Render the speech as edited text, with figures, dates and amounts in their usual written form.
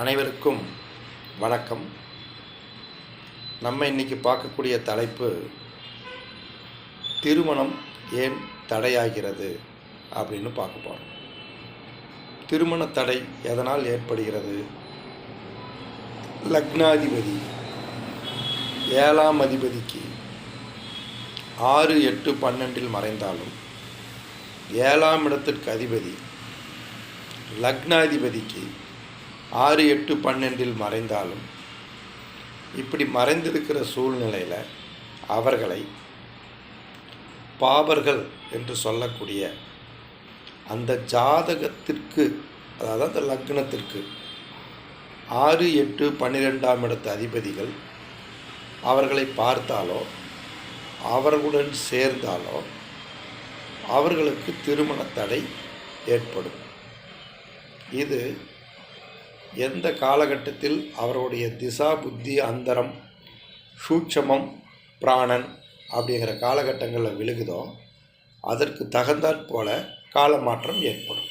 அனைவருக்கும் வணக்கம். நம்ம இன்னைக்கு பார்க்கக்கூடிய தலைப்பு, திருமணம் ஏன் தடையாகிறது அப்படின்னு பார்க்க போகிறோம். திருமண தடை எதனால் ஏற்படுகிறது? லக்னாதிபதி 7ஆம் அதிபதிக்கு 6, 8, 12 மறைந்தாலும் 7ஆம் இடத்திற்கு அதிபதி லக்னாதிபதிக்கு 6, 8, 12 மறைந்தாலும் இப்படி மறைந்திருக்கிற சூழ்நிலையில் அவர்களை பாபர்கள் என்று சொல்லக்கூடிய அந்த ஜாதகத்திற்கு, அதாவது அந்த லக்னத்திற்கு 6, 8, 12ஆம் இடத்து அதிபதிகள் அவர்களை பார்த்தாலோ அவர்களுடன் சேர்ந்தாலோ அவர்களுக்கு திருமண தடை ஏற்படும். இது எந்த காலகட்டத்தில் அவருடைய திசா புத்தி அந்தரம் சூட்சமம் பிராணன் அப்படிங்கிற காலகட்டங்களில் விழுகுதோ அதற்கு தகுந்தாற் போல காலமாற்றம் ஏற்படும்.